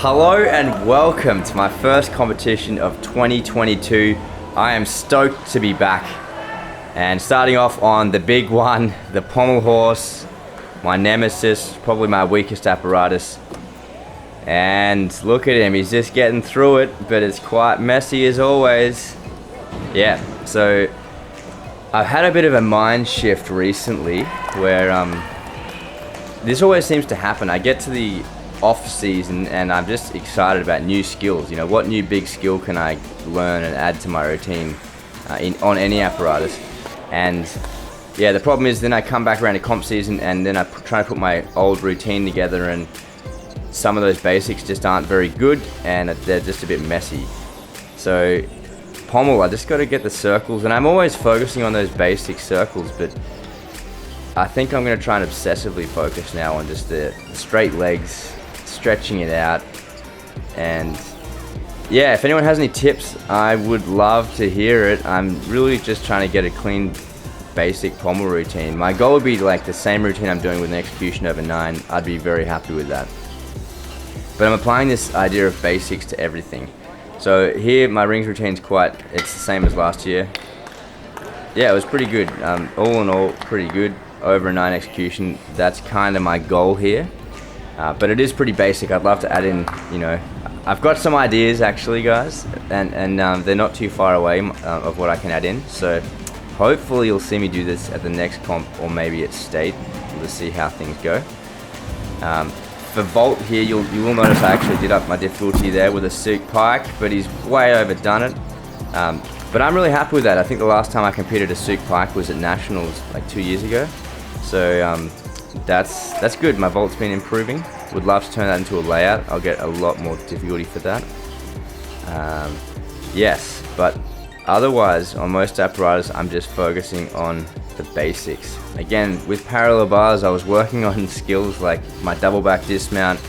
Hello and welcome to my first competition of 2022. I am stoked to be back and starting off on the big one, the Pommel horse, my nemesis, probably my weakest apparatus. And look at him, he's just getting through it, but it's quite messy as always. Yeah, so I've had a bit of a mind shift recently where this always seems to happen. I get to the off season and I'm just excited about new skills. You know, what new big skill can I learn and add to my routine on any apparatus? And yeah, the problem is then I come back around to comp season and then I try to put my old routine together, and some of those basics just aren't very good and they're just a bit messy. So Pommel, I just got to get the circles, and I'm always focusing on those basic circles, but I think I'm going to try and obsessively focus now on just the straight legs, stretching it out. And yeah, if anyone has any tips, I would love to hear it. I'm really just trying to get a clean basic Pommel routine. My goal would be like the same routine I'm doing with an execution over 9. I'd be very happy with that. But I'm applying this idea of basics to everything. So here my rings routine's it's the same as last year. Yeah, it was pretty good. All in all, pretty good. Over a 9 execution, that's kind of my goal here. But it is pretty basic. I'd love to add in, you know, I've got some ideas actually, guys, and they're not too far away of what I can add in. So hopefully you'll see me do this at the next comp, or maybe at state. We'll see how things go. For vault here, you will notice I actually did up my difficulty there with a Souk pike, but he's way overdone it. But I'm really happy with that. I think the last time I competed a Souk pike was at Nationals like 2 years ago. So that's good. My vault's been improving. Would love to turn that into a layout. I'll get a lot more difficulty for that. Yes, but otherwise on most apparatus I'm just focusing on the basics. Again, with parallel bars I was working on skills like my double back dismount,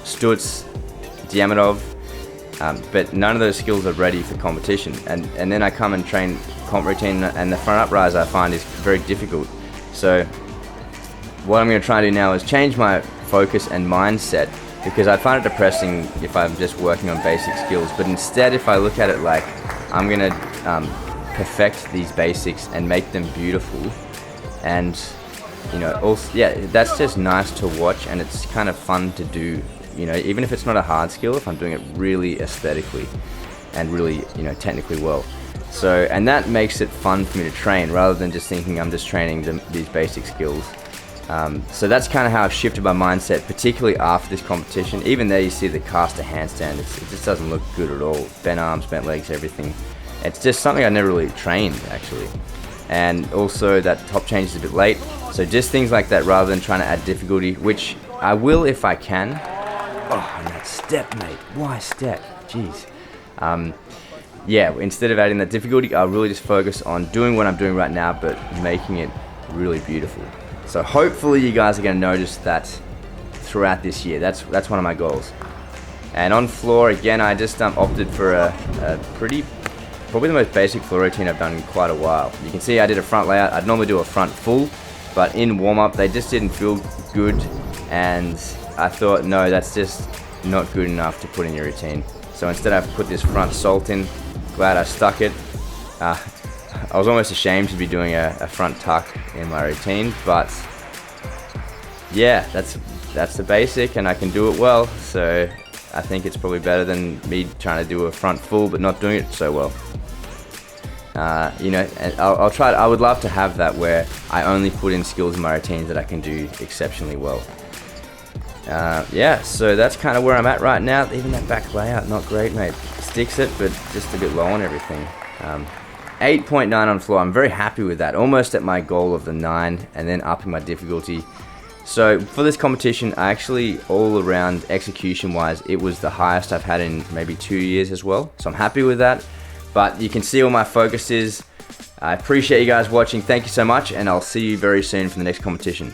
Stutz, Diamantov, but none of those skills are ready for competition. And then I come and train comp routine, and the front uprise I find is very difficult. So what I'm going to try and do now is change my focus and mindset, because I find it depressing if I'm just working on basic skills. But instead, if I look at it like I'm going to perfect these basics and make them beautiful, and you know, also, yeah, that's just nice to watch and it's kind of fun to do. You know, even if it's not a hard skill, if I'm doing it really aesthetically and really, you know, technically well. So, and that makes it fun for me to train rather than just thinking I'm just training these basic skills. So that's kind of how I've shifted my mindset, particularly after this competition. Even there you see the caster handstand, it just doesn't look good at all. Bent arms, bent legs, everything. It's just something I never really trained actually. And also that top change is a bit late. So just things like that rather than trying to add difficulty, which I will if I can. Oh, and that step, mate. Why step? Jeez. Yeah, instead of adding that difficulty, I'll really just focus on doing what I'm doing right now, but making it really beautiful. So hopefully you guys are going to notice that throughout this year. That's one of my goals. And on floor, again, I just opted for a probably the most basic floor routine I've done in quite a while. You can see I did a front layout. I'd normally do a front full, but in warm-up they just didn't feel good, and I thought, no, that's just not good enough to put in your routine. So instead I've put this front salt in. Glad I stuck it. I was almost ashamed to be doing a front tuck in my routine, but yeah, that's the basic and I can do it well. So I think it's probably better than me trying to do a front full but not doing it so well. You know, and I'll try. I would love to have that where I only put in skills in my routines that I can do exceptionally well. Yeah, so that's kind of where I'm at right now. Even that back layout, not great, mate. Sticks it, but just a bit low on everything. 8.9 on floor. I'm very happy with that. Almost at my goal of the 9, and then upping my difficulty. So for this competition, I actually, all around execution-wise, it was the highest I've had in maybe 2 years as well. So I'm happy with that. But you can see all my focus is. I appreciate you guys watching. Thank you so much, and I'll see you very soon for the next competition.